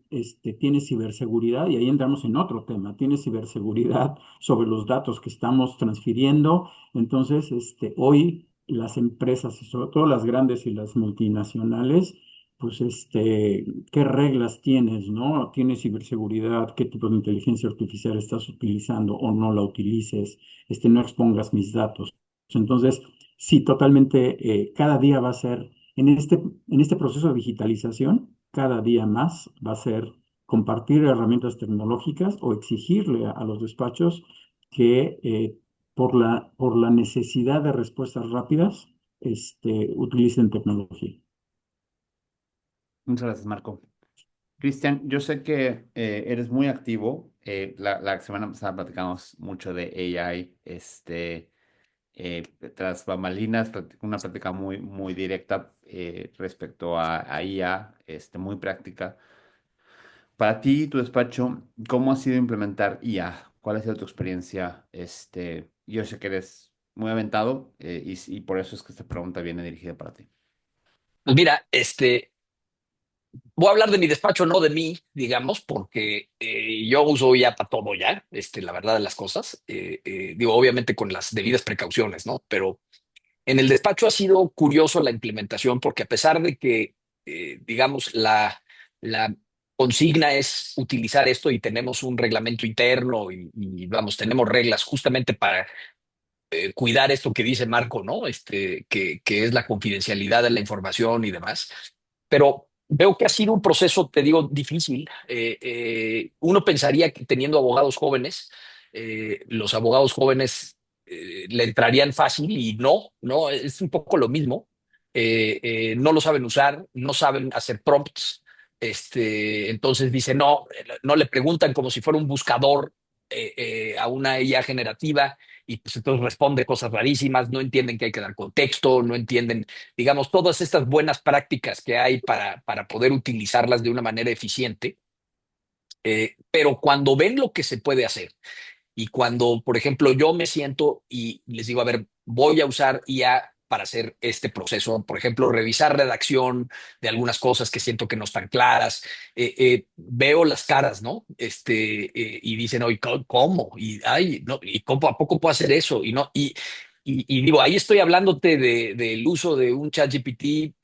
tienes ciberseguridad y ahí entramos en otro tema, tienes ciberseguridad sobre los datos que estamos transfiriendo. Entonces, hoy las empresas y sobre todo las grandes y las multinacionales, pues, ¿qué reglas tienes, no? ¿Tienes ciberseguridad? ¿Qué tipo de inteligencia artificial estás utilizando o no la utilices? No expongas mis datos. Entonces, sí, totalmente, cada día va a ser en este proceso de digitalización, cada día más va a ser compartir herramientas tecnológicas o exigirle a los despachos que por la necesidad de respuestas rápidas, utilicen tecnología. Muchas gracias, Marco. Cristian, yo sé que eres muy activo. La semana pasada platicamos mucho de AI, tras bambalinas, una plática muy, muy directa respecto a IA, muy práctica. Para ti, tu despacho, ¿cómo ha sido implementar IA? ¿Cuál ha sido tu experiencia? Yo sé que eres muy aventado y por eso es que esta pregunta viene dirigida para ti. Pues mira, voy a hablar de mi despacho, no de mí, digamos, porque yo uso ya para todo ya, la verdad de las cosas. Digo, obviamente con las debidas precauciones, ¿no? Pero en el despacho ha sido curioso la implementación porque a pesar de que, digamos, la consigna es utilizar esto y tenemos un reglamento interno vamos, tenemos reglas justamente para cuidar esto que dice Marco, ¿no? Que es la confidencialidad de la información y demás. Pero veo que ha sido un proceso, te digo, difícil. Uno pensaría que teniendo abogados jóvenes, los abogados jóvenes le entrarían fácil y no, no, es un poco lo mismo. No lo saben usar, no saben hacer prompts. Entonces dice, no, no le preguntan como si fuera un buscador a una IA generativa y pues entonces responde cosas rarísimas, no entienden que hay que dar contexto, no entienden, digamos, todas estas buenas prácticas que hay para poder utilizarlas de una manera eficiente, pero cuando ven lo que se puede hacer Y cuando, por ejemplo, yo me siento y les digo, a ver, voy a usar IA para hacer este proceso, por ejemplo, revisar redacción de algunas cosas que siento que no están claras, veo las caras, ¿no? Y dicen, oye, ¿cómo? Y, ay, no, ¿y cómo, a poco puedo hacer eso? Y no, y digo, ahí estoy hablándote del uso de un ChatGPT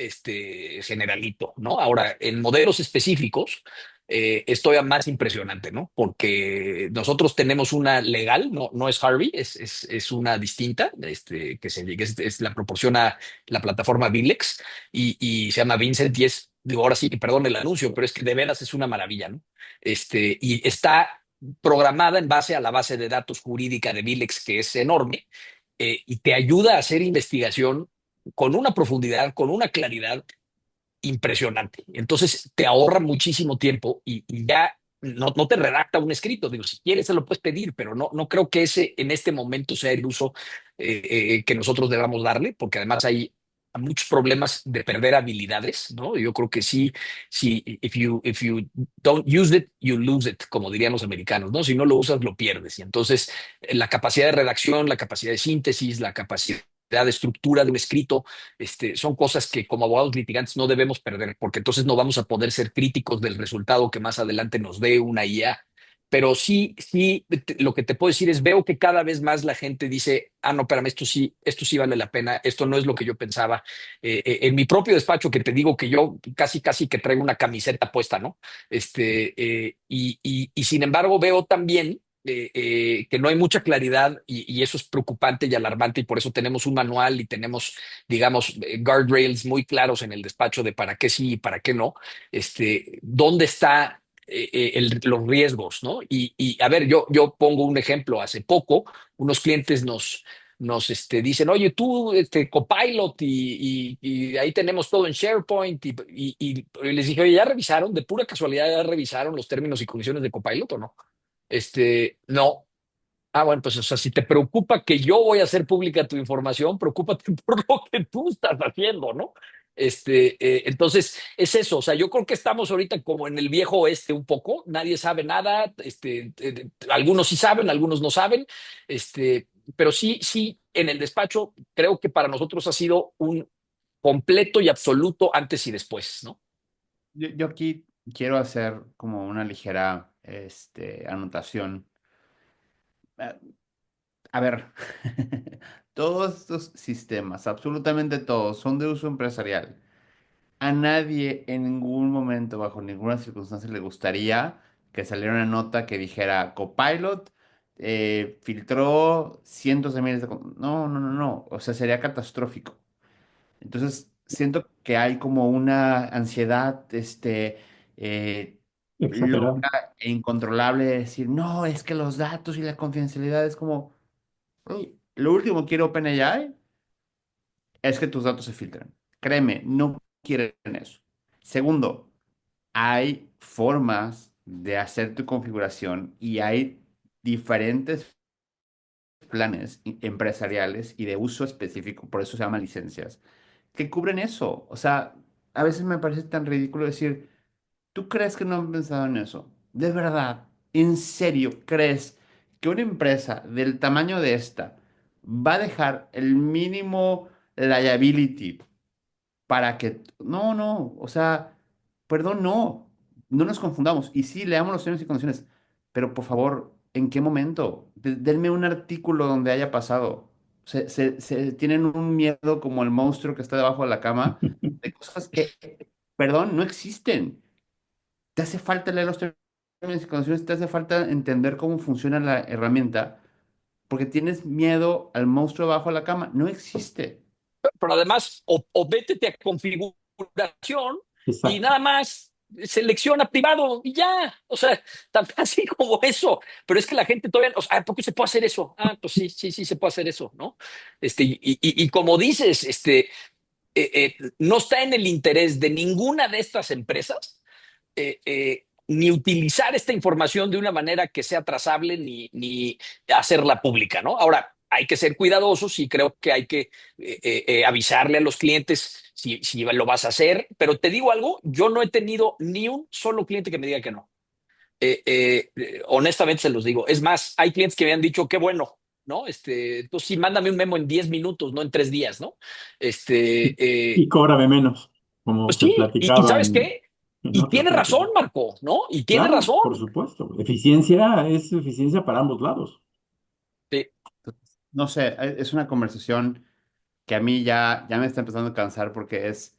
generalito, ¿no? Ahora, en modelos específicos, esto es más impresionante, ¿no? Porque nosotros tenemos una legal, no es Harvey, es una distinta, es la proporciona la plataforma Vilex y se llama Vincent y es, digo, ahora sí que perdón el anuncio, pero es que de veras es una maravilla, ¿no? Y está programada en base a la base de datos jurídica de Vilex, que es enorme, y te ayuda a hacer investigación con una profundidad, con una claridad impresionante. Entonces te ahorra muchísimo tiempo y ya no te redacta un escrito. Digo, si quieres se lo puedes pedir, pero no creo que ese en este momento sea el uso que nosotros debamos darle, porque además hay muchos problemas de perder habilidades, ¿no? Yo creo que sí, if you don't use it, you lose it, como dirían los americanos, ¿no? Si no lo usas, lo pierdes. Y entonces la capacidad de redacción, la capacidad de síntesis, la capacidad de estructura de un escrito, son cosas que como abogados litigantes no debemos perder, porque entonces no vamos a poder ser críticos del resultado que más adelante nos dé una IA. Pero sí, lo que te puedo decir es, veo que cada vez más la gente dice, ah, no, espérame, esto sí vale la pena, esto no es lo que yo pensaba. En mi propio despacho, que te digo que yo casi que traigo una camiseta puesta, ¿no? Y sin embargo veo también que no hay mucha claridad y eso es preocupante y alarmante y por eso tenemos un manual y tenemos, digamos, guardrails muy claros en el despacho de para qué sí y para qué no, dónde está los riesgos, ¿no? A ver, yo pongo un ejemplo. Hace poco, unos clientes nos dicen, oye, tú, Copilot, y ahí tenemos todo en SharePoint, y les dije, oye, ¿ya revisaron? De pura casualidad, ¿ya revisaron los términos y condiciones de Copilot o no? No. Ah, bueno, pues, o sea, si te preocupa que yo voy a hacer pública tu información, preocúpate por lo que tú estás haciendo, ¿no? Entonces, es eso. O sea, yo creo que estamos ahorita como en el viejo oeste un poco. Nadie sabe nada. Algunos sí saben, algunos no saben. Pero sí, en el despacho, creo que para nosotros ha sido un completo y absoluto antes y después, ¿no? Yo aquí quiero hacer como una ligera anotación. Eh, A ver, todos estos sistemas, absolutamente todos, son de uso empresarial. A nadie en ningún momento, bajo ninguna circunstancia, le gustaría que saliera una nota que dijera Copilot filtró cientos de miles de... No, no, no, no. O sea, sería catastrófico. Entonces, siento que hay como una ansiedad, eh, Exagerado. loca e incontrolable de decir, no, es que los datos y la confidencialidad es como, "Uy, lo último que quiere OpenAI es que tus datos se filtren. Créeme, no quieren eso. Segundo, hay formas de hacer tu configuración y hay diferentes planes empresariales y de uso específico, por eso se llaman licencias, que cubren eso. O sea, a veces me parece tan ridículo decir, ¿tú crees que no han pensado en eso? ¿De verdad? ¿En serio crees que una empresa del tamaño de esta va a dejar el mínimo liability para que... No, no, o sea, perdón, no nos confundamos. Y sí, leamos los términos y condiciones, pero por favor, ¿en qué momento? Denme un artículo donde haya pasado. Tienen un miedo como el monstruo que está debajo de la cama de cosas que, perdón, no existen. Te hace falta leer los términos y condiciones, te hace falta entender cómo funciona la herramienta, porque tienes miedo al monstruo debajo de la cama. No existe. Pero además, o vétete a configuración y Exacto. nada más selecciona privado y ya. O sea, tan fácil como eso. Pero es que la gente todavía, o sea, ¿por qué se puede hacer eso? Ah, pues sí, se puede hacer eso, ¿no? Y como dices, no está en el interés de ninguna de estas empresas ni utilizar esta información de una manera que sea trazable ni hacerla pública, ¿no? Ahora, hay que ser cuidadosos y creo que hay que avisarle a los clientes si lo vas a hacer, pero te digo algo, yo no he tenido ni un solo cliente que me diga que no. Honestamente se los digo. Es más, hay clientes que me han dicho, qué bueno, ¿no? Entonces sí, mándame un memo en 10 minutos, no en 3 días, ¿no? Y cóbrame menos, como Pues se sí, y platicaba ¿sabes qué? en Y otra tiene razón, plática. Marco, ¿no? Y tiene Claro, por razón. supuesto. Eficiencia es eficiencia para ambos lados. Sí. No sé, es una conversación que a mí ya me está empezando a cansar porque es,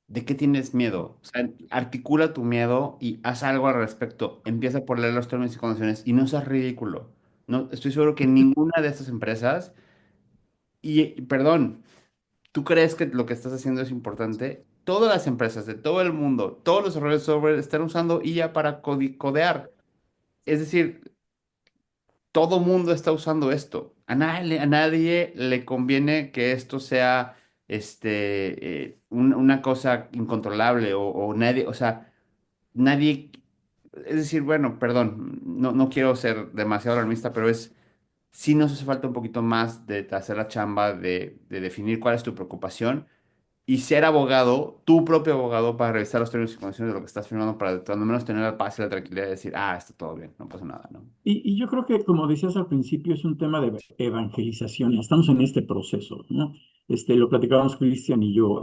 ¿de qué tienes miedo? O sea, articula tu miedo y haz algo al respecto. Empieza por leer los términos y condiciones y no seas ridículo. No, estoy seguro que ninguna de estas empresas, y perdón, ¿tú crees que lo que estás haciendo es importante? Todas las empresas de todo el mundo, todos los desarrolladores de software están usando IA para codear. Es decir, todo mundo está usando esto. A nadie le conviene que esto sea una cosa incontrolable o nadie, o sea, nadie, es decir, bueno, perdón, no quiero ser demasiado alarmista, pero sí nos hace falta un poquito más de hacer la chamba, de definir cuál es tu preocupación y ser abogado, tu propio abogado, para revisar los términos y condiciones de lo que estás firmando, para cuando menos tener la paz y la tranquilidad de decir, está todo bien, no pasa nada, ¿no? Y yo creo que, como decías al principio, es un tema de evangelización. Estamos en este proceso, ¿no? Lo platicábamos Cristian y yo.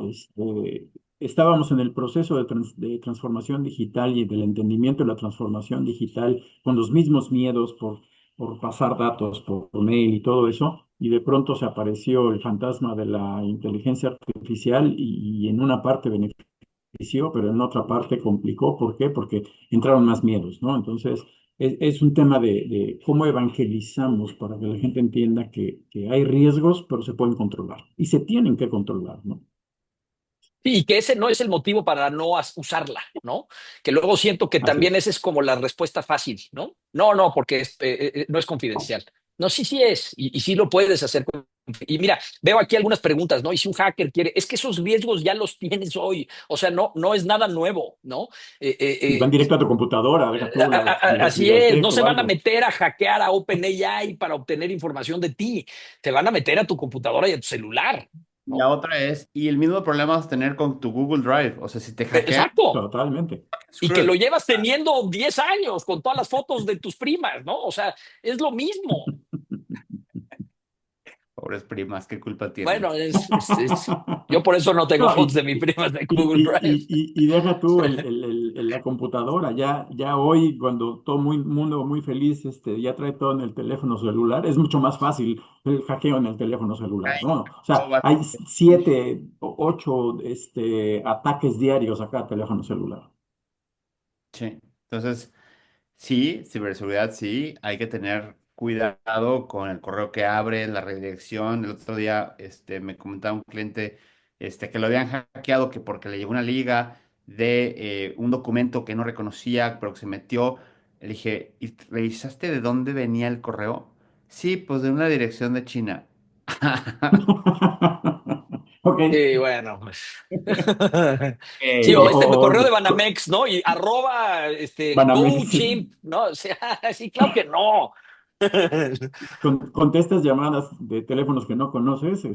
Estábamos en el proceso de transformación digital y del entendimiento de la transformación digital con los mismos miedos por pasar datos por mail y todo eso. Y de pronto se apareció el fantasma de la inteligencia artificial y en una parte benefició, pero en otra parte complicó. ¿Por qué? Porque entraron más miedos, ¿no? Entonces, es un tema de cómo evangelizamos para que la gente entienda que hay riesgos, pero se pueden controlar y se tienen que controlar, ¿no? Sí, y que ese no es el motivo para no usarla, ¿no? Que luego siento que Así también es. esa es como la respuesta fácil, ¿no? No, no, porque no es confidencial. No, sí, sí es, y sí lo puedes hacer. Y mira, veo aquí algunas preguntas, ¿no? Y si un hacker quiere, es que esos riesgos ya los tienes hoy, o sea, no es nada nuevo, ¿no? Eh, Y eh, van directo a tu computadora, deja tú la Así es, no biblioteca se o van a algo. meter a hackear a OpenAI para obtener información de ti, se van a meter a tu computadora y a tu celular, La ¿no? otra es, y el mismo problema vas a tener con tu Google Drive. O sea, si te hackean, Exacto. Totalmente. Y que lo screwed. llevas teniendo 10 años con todas las fotos de tus primas, ¿no? O sea, es lo mismo. Pobres primas, ¿qué culpa tienen? Bueno, yo por eso no tengo No, fotos de mis primas de y, Google Drive. y deja tú la computadora, ya hoy cuando todo mundo muy feliz ya trae todo en el teléfono celular, es mucho más fácil el hackeo en el teléfono celular, ¿no? O Todo sea, va- hay 7 o 8 ataques diarios a cada teléfono celular. Sí. Entonces, sí, ciberseguridad, sí. Hay que tener cuidado con el correo que abre, la redirección. El otro día, me comentaba un cliente, que lo habían hackeado que porque le llegó una liga de un documento que no reconocía, pero que se metió. Le dije, ¿y revisaste de dónde venía el correo? Sí, pues de una dirección de China. Ok. Y bueno, pues. Sí, Sí, Ok. o o correo de Banamex, ¿no? Y arroba, go Banamex, chimp, ¿no? O sea, sí, claro que no. contestas llamadas de teléfonos que no conoces,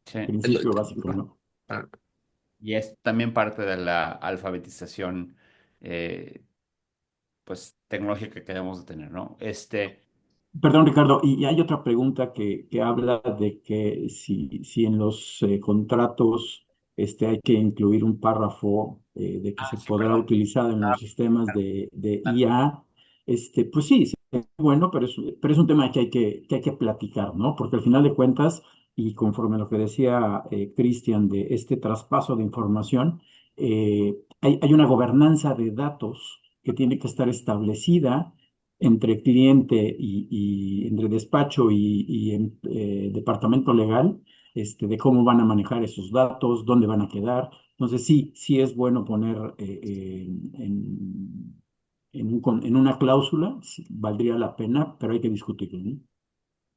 Sí. principio básico, ¿no? Y es también parte de la alfabetización, eh, pues, tecnológica que debemos de tener, ¿no? Perdón, Ricardo, y hay otra pregunta que habla de que si en los contratos hay que incluir un párrafo de que se Sí, podrá perdón. utilizar en Ah, los sistemas de IA, pues sí, sí, es bueno, pero es un tema que hay que platicar, ¿no? Porque al final de cuentas, y conforme a lo que decía Cristian de este traspaso de información, hay una gobernanza de datos que tiene que estar establecida entre cliente y entre despacho y departamento legal, de cómo van a manejar esos datos, dónde van a quedar. Entonces, sí, sí es bueno poner en una cláusula, sí, valdría la pena, pero hay que discutirlo, ¿no?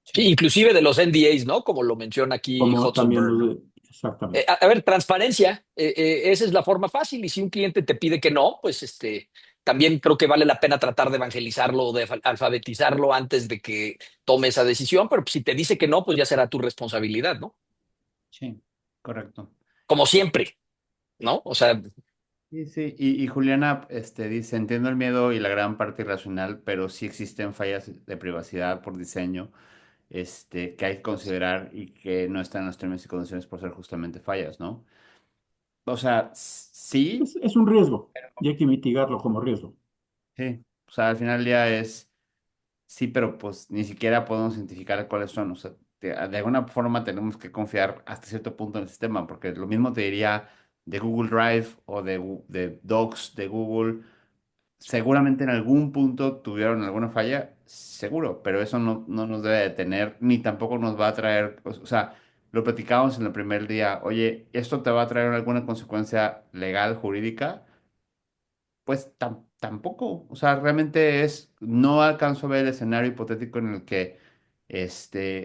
Sí, sí, inclusive de los NDAs, ¿no? Como lo menciona aquí Como Hudson también Byrne, ¿no? exactamente. A ver, transparencia, esa es la forma fácil y si un cliente te pide que no, pues también creo que vale la pena tratar de evangelizarlo o de alfabetizarlo antes de que tome esa decisión, pero si te dice que no, pues ya será tu responsabilidad, ¿no? sí, correcto. Como siempre, ¿no? O sea, Sí, sí. Y Juliana, dice, entiendo el miedo y la gran parte irracional, pero sí existen fallas de privacidad por diseño, que hay que considerar y que no están en los términos y condiciones por ser justamente fallas, ¿no? O sea, sí, Es un riesgo y hay que mitigarlo como riesgo. sí. O sea, al final del día sí, pero pues ni siquiera podemos identificar cuáles son. O sea, de alguna forma tenemos que confiar hasta cierto punto en el sistema, porque lo mismo te diría de Google Drive o de Docs de Google. Seguramente en algún punto tuvieron alguna falla, seguro, pero eso no nos debe detener, ni tampoco nos va a traer, o sea, lo platicábamos en el primer día, oye, ¿esto te va a traer alguna consecuencia legal, jurídica? Pues tampoco, o sea, realmente no alcanzo a ver el escenario hipotético en el que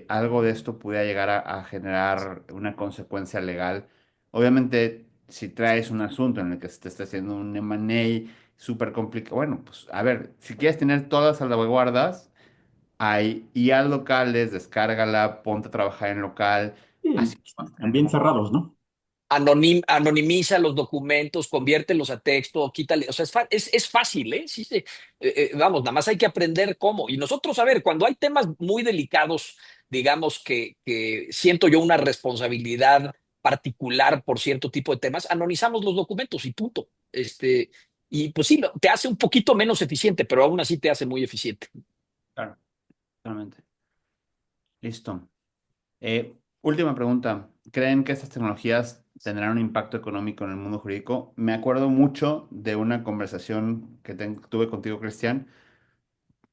algo de esto pudiera llegar a generar una consecuencia legal. Obviamente, si traes un asunto en el que se te está haciendo un M&A súper complicado, bueno, pues a ver, si quieres tener todas las salvaguardas, hay IAs locales, descárgala, ponte a trabajar en local, así Sí, no vas a tener también ningún cerrados, ¿no? Anonimiza los documentos, conviértelos a texto, quítale, o sea, es fácil, ¿eh? Sí, vamos, nada más hay que aprender cómo. Y nosotros, a ver, cuando hay temas muy delicados, digamos que siento yo una responsabilidad particular por cierto tipo de temas, anonizamos los documentos y punto. Y pues sí, te hace un poquito menos eficiente, pero aún así te hace muy eficiente. Claro, totalmente. Listo. Última pregunta. ¿Creen que estas tecnologías tendrán un impacto económico en el mundo jurídico? Me acuerdo mucho de una conversación que tuve contigo, Cristian,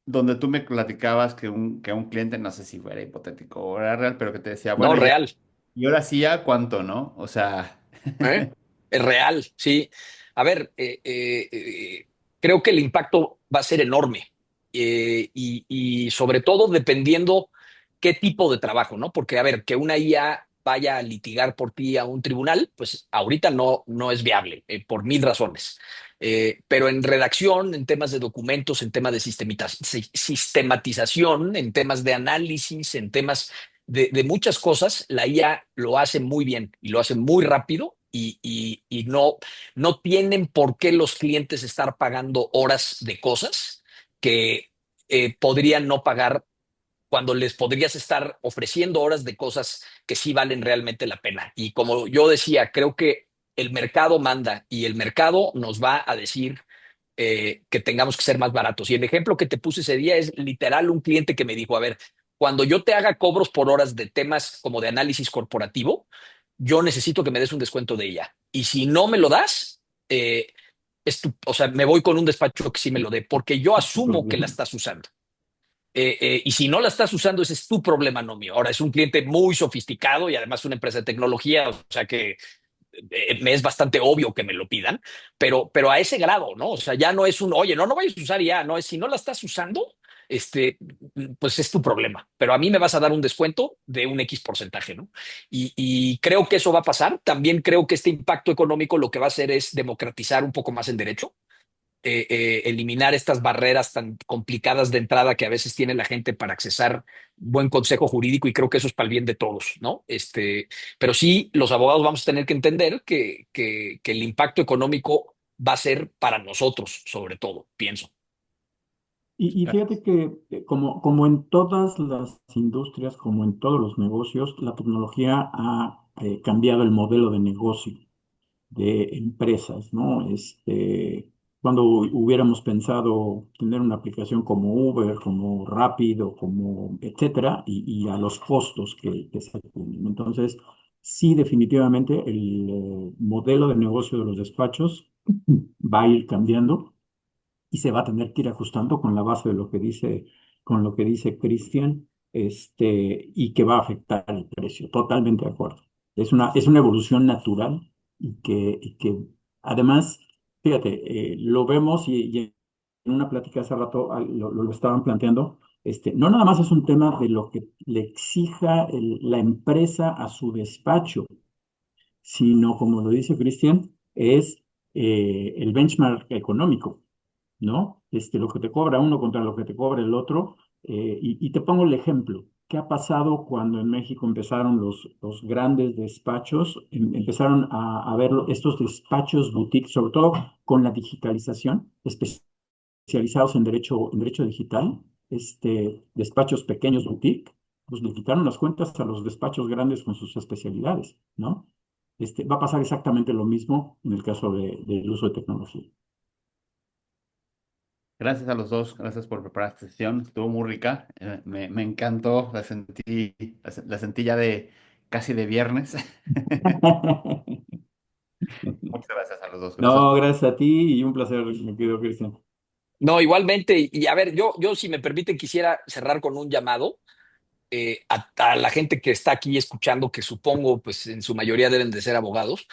donde tú me platicabas que un cliente, no sé si fuera hipotético o era real, pero que te decía, No, bueno, real. y ahora sí ya, ¿cuánto, no? O sea, ¿Eh? Es real, sí. A ver, creo que el impacto va a ser enorme y sobre todo dependiendo qué tipo de trabajo, ¿no? Porque, a ver, que una IA vaya a litigar por ti a un tribunal, pues ahorita no es viable, por mil razones. Pero en redacción, en temas de documentos, en temas de sistematización, en temas de análisis, en temas de muchas cosas, la IA lo hace muy bien y lo hace muy rápido y no tienen por qué los clientes estar pagando horas de cosas que podrían no pagar cuando les podrías estar ofreciendo horas de cosas que sí valen realmente la pena. Y como yo decía, creo que el mercado manda y el mercado nos va a decir que tengamos que ser más baratos. Y el ejemplo que te puse ese día es literal un cliente que me dijo, a ver, cuando yo te haga cobros por horas de temas como de análisis corporativo, yo necesito que me des un descuento de ella. Y si no me lo das, o sea, me voy con un despacho que sí me lo dé, porque yo Súper asumo que la bien. estás usando. Y si no la estás usando, ese es tu problema, no mío. Ahora es un cliente muy sofisticado y además una empresa de tecnología, o sea que me es bastante obvio que me lo pidan, pero a ese grado, ¿no? O sea, ya no es un, oye, no vayas a usar ya, no es, si no la estás usando, pues es tu problema, pero a mí me vas a dar un descuento de un X porcentaje, ¿no? Y creo que eso va a pasar. También creo que este impacto económico lo que va a hacer es democratizar un poco más el derecho, eliminar estas barreras tan complicadas de entrada que a veces tiene la gente para accesar buen consejo jurídico y creo que eso es para el bien de todos, ¿no? Pero sí, los abogados vamos a tener que entender que el impacto económico va a ser para nosotros, sobre todo, pienso. Y fíjate que como en todas las industrias, como en todos los negocios, la tecnología ha cambiado el modelo de negocio de empresas, ¿no? Cuando hubiéramos pensado tener una aplicación como Uber, como Rápido, como etcétera, y a los costos que se tienen. Entonces, sí, definitivamente el modelo de negocio de los despachos va a ir cambiando y se va a tener que ir ajustando con la base de lo que dice, con lo que dice Cristian, y que va a afectar el precio. Totalmente de acuerdo. Es una evolución natural y que además, fíjate, lo vemos y en una plática hace rato lo estaban planteando. No nada más es un tema de lo que le exija la empresa a su despacho, sino, como lo dice Cristian, es el benchmark económico, ¿no? Lo que te cobra uno contra lo que te cobra el otro. Y te pongo el ejemplo. ¿qué ha pasado cuando en México empezaron los grandes despachos? Empezaron a ver estos despachos boutique, sobre todo con la digitalización, especializados en derecho digital, despachos pequeños boutique, pues le quitaron las cuentas a los despachos grandes con sus especialidades, ¿no? Va a pasar exactamente lo mismo en el caso del uso de tecnología. Gracias a los dos, gracias por preparar esta sesión, estuvo muy rica, me encantó, la sentí ya de casi de viernes. Muchas gracias a los dos, gracias No, por... gracias a ti y un placer, mi querido Cristian. No, igualmente, y a ver, yo si me permiten quisiera cerrar con un llamado a la gente que está aquí escuchando, que supongo pues en su mayoría deben de ser abogados,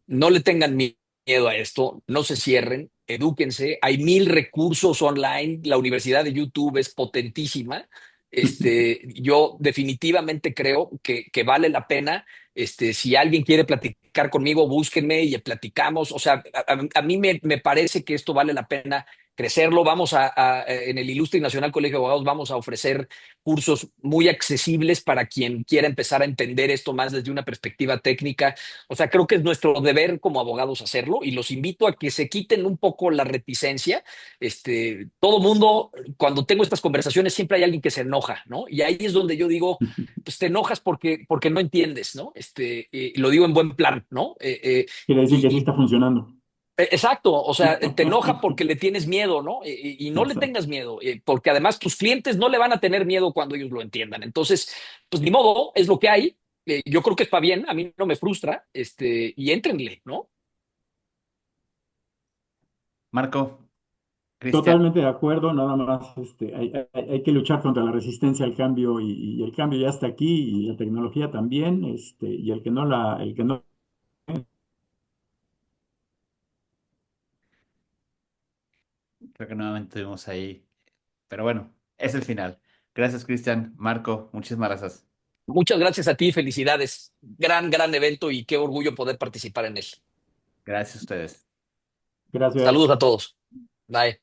no le tengan miedo a esto, no se cierren, edúquense, hay mil recursos online, la Universidad de YouTube es potentísima, yo definitivamente creo que vale la pena, si alguien quiere platicar conmigo, búsquenme y platicamos, o sea, a mí me parece que esto vale la pena crecerlo, en el Ilustre y Nacional Colegio de Abogados vamos a ofrecer cursos muy accesibles para quien quiera empezar a entender esto más desde una perspectiva técnica. O sea, creo que es nuestro deber como abogados hacerlo y los invito a que se quiten un poco la reticencia. Todo mundo, cuando tengo estas conversaciones, siempre hay alguien que se enoja, ¿no? Y ahí es donde yo digo, pues te enojas porque no entiendes, ¿no? Lo digo en buen plan, ¿no? Quiere decir que sí Y, está funcionando. Exacto, o sea, te enoja porque le tienes miedo, ¿no? Y no le Exacto. tengas miedo, porque además tus clientes no le van a tener miedo cuando ellos lo entiendan. Entonces, pues ni modo, es lo que hay. Yo creo que está bien, a mí no me frustra, y éntrenle, ¿no? Marco, Cristian, Totalmente de acuerdo, nada más hay que luchar contra la resistencia al cambio y el cambio ya está aquí y la tecnología también, y el que no creo que nuevamente estuvimos ahí, pero bueno, es el final. Gracias, Cristian, Marco, muchísimas gracias. Muchas gracias a ti, felicidades. Gran evento y qué orgullo poder participar en él. Gracias a ustedes. gracias. Saludos a todos. Bye.